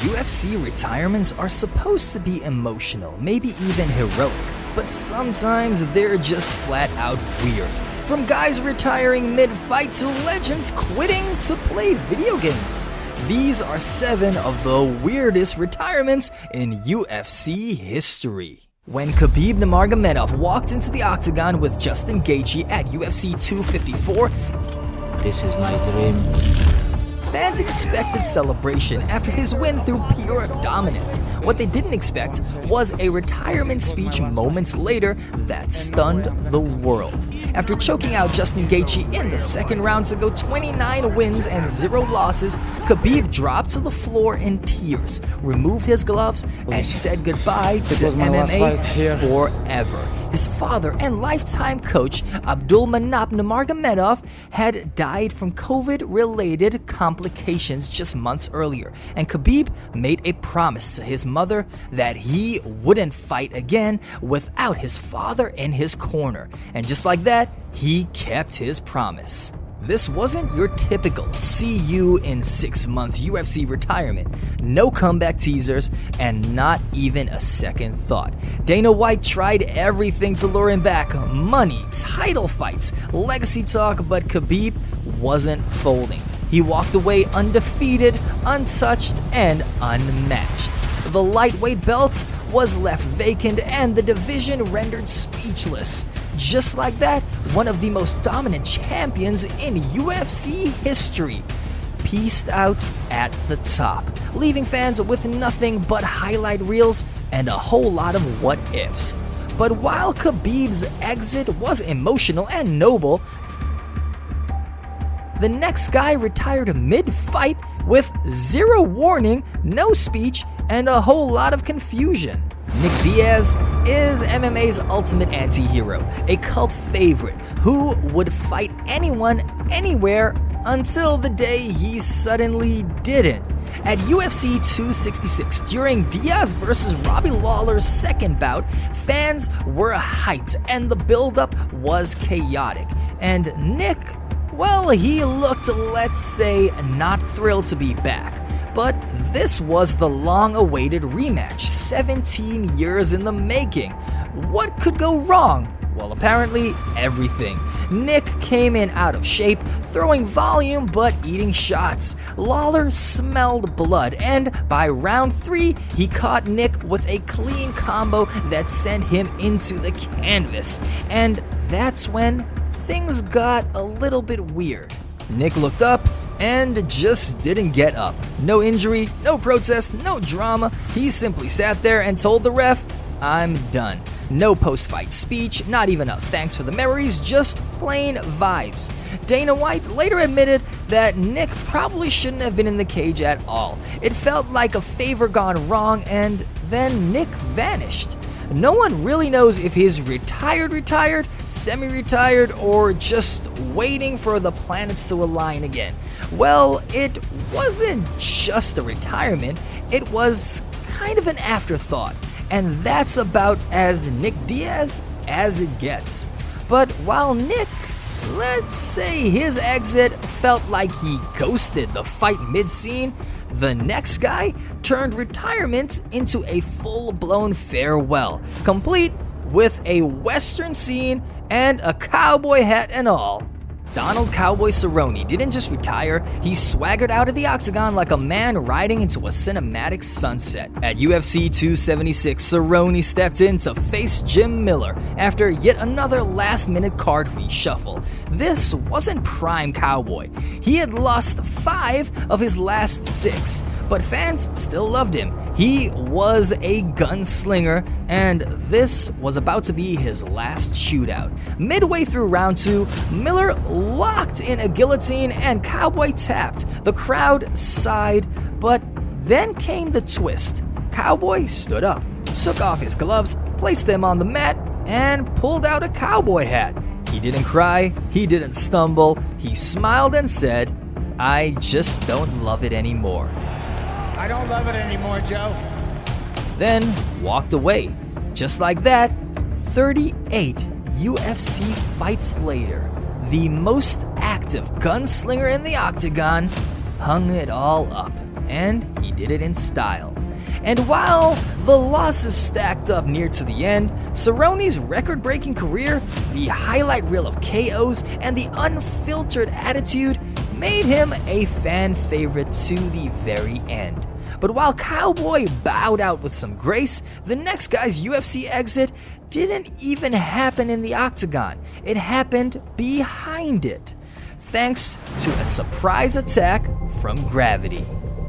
UFC retirements are supposed to be emotional, maybe even heroic, but sometimes they're just flat out weird. From guys retiring mid-fight to legends quitting to play video games. These are 7 of the weirdest retirements in UFC history. When Khabib Nurmagomedov walked into the octagon with Justin Gaethje at UFC 254, "This is my dream." fans expected celebration after his win through pure dominance. What they didn't expect was a retirement speech moments later that stunned the world. After choking out Justin Gaethje in the second round to go 29 wins and 0 losses, Khabib dropped to the floor in tears, removed his gloves, and said goodbye to MMA forever. His father and lifetime coach, Abdulmanap Nurmagomedov, had died from COVID-related complications just months earlier, and Khabib made a promise to his mother that he wouldn't fight again without his father in his corner. And just like that, he kept his promise. This wasn't your typical see you in 6 months UFC retirement. No comeback teasers and not even a second thought. Dana White tried everything to lure him back. Money, title fights, legacy talk, but Khabib wasn't folding. He walked away undefeated, untouched, and unmatched. The lightweight belt was left vacant and the division rendered speechless. Just like that, one of the most dominant champions in UFC history pieced out at the top, leaving fans with nothing but highlight reels and a whole lot of what ifs. But while Khabib's exit was emotional and noble, the next guy retired mid-fight with 0 warning, no speech, and a whole lot of confusion. Nick Diaz is MMA's ultimate anti-hero, a cult favorite who would fight anyone, anywhere, until the day he suddenly didn't. At UFC 266, during Diaz vs. Robbie Lawler's second bout, fans were hyped and the build-up was chaotic. And Nick, well, he looked, let's say, not thrilled to be back. But this was the long-awaited rematch, 17 years in the making. What could go wrong? Well, apparently everything. Nick came in out of shape, throwing volume but eating shots. Lawler smelled blood, and by round 3, he caught Nick with a clean combo that sent him into the canvas. And that's when things got a little bit weird. Nick looked up and just didn't get up. No injury, no protest, no drama. He simply sat there and told the ref, "I'm done." No post-fight speech, not even a thanks for the memories, just plain vibes. Dana White later admitted that Nick probably shouldn't have been in the cage at all. It felt like a favor gone wrong, and then Nick vanished. No one really knows if he's retired, semi-retired, or just waiting for the planets to align again. Well, it wasn't just a retirement, it was kind of an afterthought, and that's about as Nick Diaz as it gets. But while Nick, let's say his exit felt like he ghosted the fight mid-scene, the next guy turned retirement into a full-blown farewell, complete with a western scene and a cowboy hat and all. Donald Cowboy Cerrone didn't just retire, he swaggered out of the octagon like a man riding into a cinematic sunset. At UFC 276, Cerrone stepped in to face Jim Miller after yet another last-minute card reshuffle. This wasn't prime Cowboy. He had lost 5 of his last 6, but fans still loved him. He was a gunslinger, and this was about to be his last shootout. Midway through round 2, Miller locked in a guillotine and Cowboy tapped. The crowd sighed, but then came the twist. Cowboy stood up, took off his gloves, placed them on the mat, and pulled out a cowboy hat. He didn't cry, he didn't stumble, he smiled and said, "I just don't love it anymore." I don't love it anymore, Joe. Then walked away. Just like that, 38 UFC fights later, the most active gunslinger in the octagon hung it all up, and he did it in style. And while the losses stacked up near to the end, Cerrone's record-breaking career, the highlight reel of KOs, and the unfiltered attitude made him a fan favorite to the very end. But while Cowboy bowed out with some grace, the next guy's UFC exit didn't even happen in the octagon. It happened behind it, thanks to a surprise attack from gravity.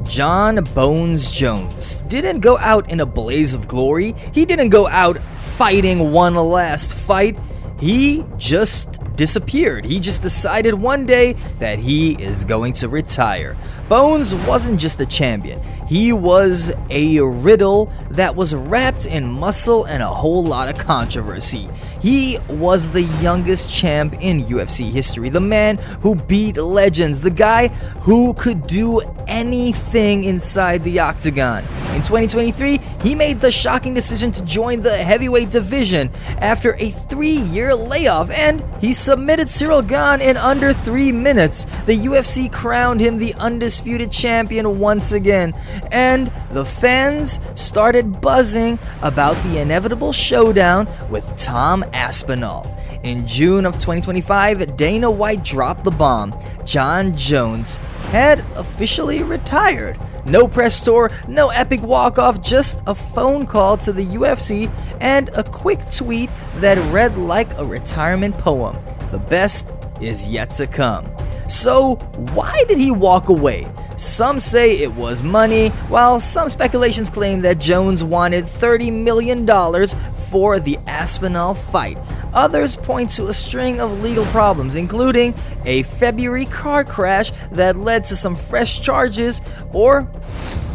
Jon Bones Jones didn't go out in a blaze of glory. He didn't go out fighting one last fight. He just disappeared. He just decided one day that he is going to retire. Bones wasn't just a champion. He was a riddle that was wrapped in muscle and a whole lot of controversy. He was the youngest champ in UFC history, the man who beat legends, the guy who could do anything inside the octagon. In 2023, he made the shocking decision to join the heavyweight division after a 3-year layoff, and he submitted Cyril Gane in under 3 minutes. The UFC crowned him the undisputed champion once again, and the fans started buzzing about the inevitable showdown with Tom Aspinall. In June of 2025, Dana White dropped the bomb. Jon Jones had officially retired. No press tour, no epic walk-off, just a phone call to the UFC and a quick tweet that read like a retirement poem. The best is yet to come. So why did he walk away? Some say it was money, while some speculations claim that Jones wanted $30 million for the Aspinall fight. Others point to a string of legal problems, including a February car crash that led to some fresh charges, or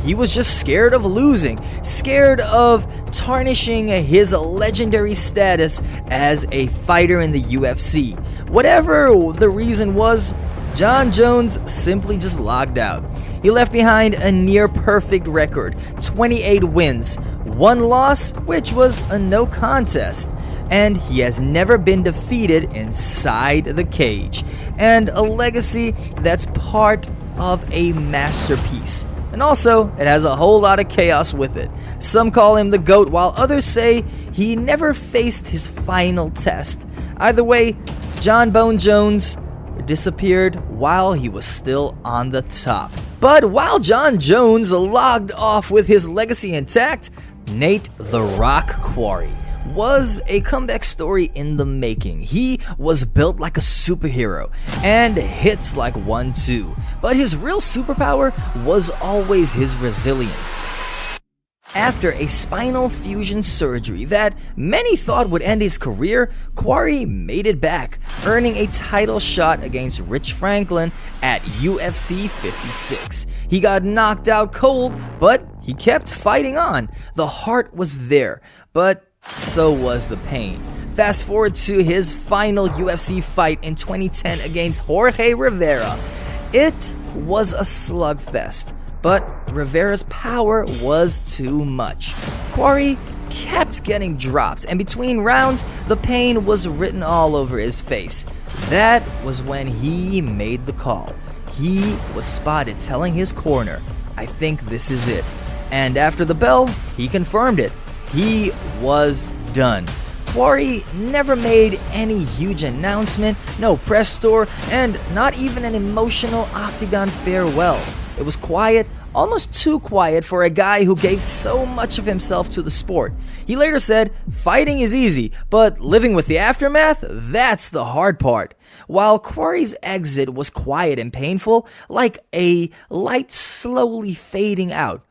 he was just scared of losing, scared of tarnishing his legendary status as a fighter in the UFC. Whatever the reason was, Jon Jones simply just logged out. He left behind a near-perfect record, 28 wins, 1 loss, which was a no contest, and he has never been defeated inside the cage, and a legacy that's part of a masterpiece. And also, it has a whole lot of chaos with it. Some call him the GOAT, while others say he never faced his final test. Either way, Jon Bone Jones disappeared while he was still on the top. But while Jon Jones logged off with his legacy intact, Nate "The Rock" Quarry was a comeback story in the making. He was built like a superhero and hits like one too. But his real superpower was always his resilience. After a spinal fusion surgery that many thought would end his career, Quarry made it back, earning a title shot against Rich Franklin at UFC 56. He got knocked out cold, but he kept fighting on. The heart was there, but so was the pain. Fast forward to his final UFC fight in 2010 against Jorge Rivera. It was a slugfest, but Rivera's power was too much. Quarry kept getting dropped, and between rounds, the pain was written all over his face. That was when he made the call. He was spotted telling his corner, "I think this is it." And after the bell, he confirmed it. He was done. Quarry never made any huge announcement, no press tour, and not even an emotional octagon farewell. It was quiet, almost too quiet for a guy who gave so much of himself to the sport. He later said, "Fighting is easy, but living with the aftermath, that's the hard part." While Quarry's exit was quiet and painful, like a light slowly fading out,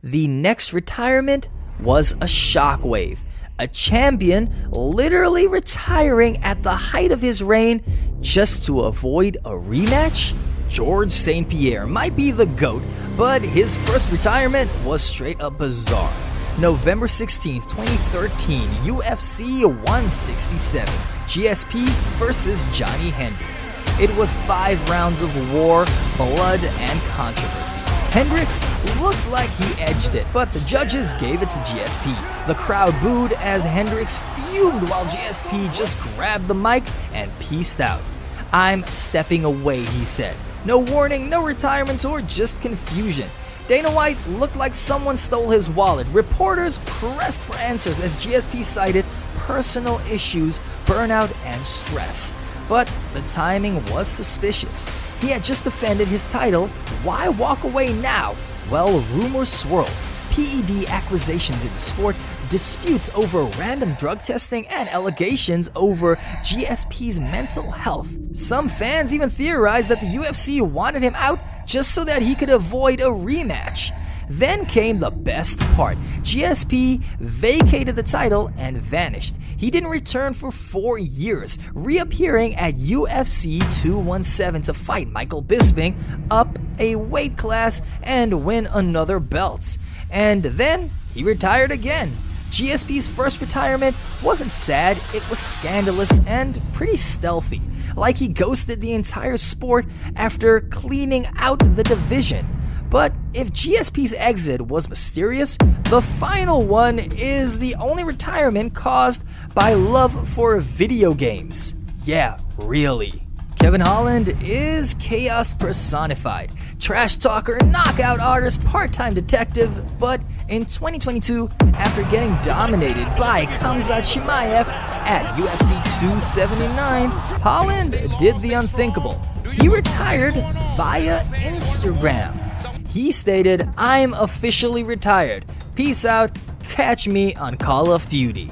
the next retirement was a shockwave. A champion literally retiring at the height of his reign just to avoid a rematch? Georges St-Pierre might be the GOAT, but his first retirement was straight up bizarre. November 16th, 2013, UFC 167, GSP versus Johnny Hendricks. It was 5 rounds of war, blood, and controversy. Hendricks looked like he edged it, but the judges gave it to GSP. The crowd booed as Hendricks fumed while GSP just grabbed the mic and peaced out. "I'm stepping away," he said. No warning, no retirements, or just confusion. Dana White looked like someone stole his wallet. Reporters pressed for answers as GSP cited personal issues, burnout, and stress. But the timing was suspicious. He had just defended his title. Why walk away now? Well, rumors swirled. PED accusations in the sport, disputes over random drug testing, and allegations over GSP's mental health. Some fans even theorized that the UFC wanted him out just so that he could avoid a rematch. Then came the best part. GSP vacated the title and vanished. He didn't return for 4 years, reappearing at UFC 217 to fight Michael Bisping up a weight class and win another belt. And then he retired again. GSP's first retirement wasn't sad, it was scandalous and pretty stealthy, like he ghosted the entire sport after cleaning out the division. But if GSP's exit was mysterious, the final one is the only retirement caused by love for video games. Yeah, really. Kevin Holland is chaos personified. Trash talker, knockout artist, part-time detective, but in 2022, after getting dominated by Khamzat Chimaev at UFC 279, Holland did the unthinkable. He retired via Instagram. He stated, "I'm officially retired. Peace out. Catch me on Call of Duty."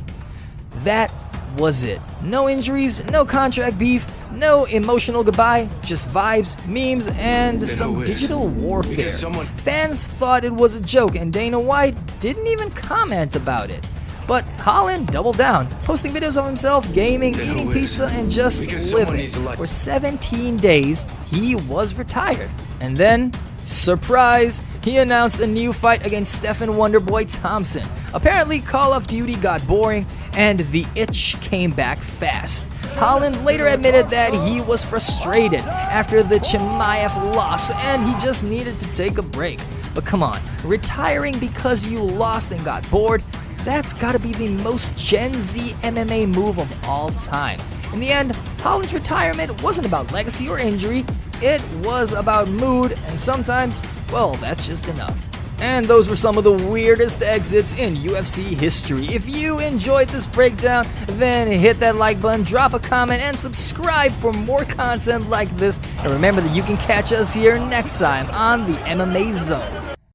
That was it. No injuries, no contract beef, no emotional goodbye, just vibes, memes, and some digital warfare. Fans thought it was a joke, and Dana White didn't even comment about it. But Holland doubled down, posting videos of himself gaming, eating pizza, and just living. For 17 days, he was retired. And then, surprise, he announced a new fight against Stephen Wonderboy Thompson. Apparently, Call of Duty got boring, and the itch came back fast. Holland later admitted that he was frustrated after the Chimaev loss, and he just needed to take a break. But come on, retiring because you lost and got bored? That's gotta be the most Gen Z MMA move of all time. In the end, Holland's retirement wasn't about legacy or injury, it was about mood, and sometimes, well, that's just enough. And those were some of the weirdest exits in UFC history. If you enjoyed this breakdown, then hit that like button, drop a comment, and subscribe for more content like this. And remember that you can catch us here next time on the MMA Zone.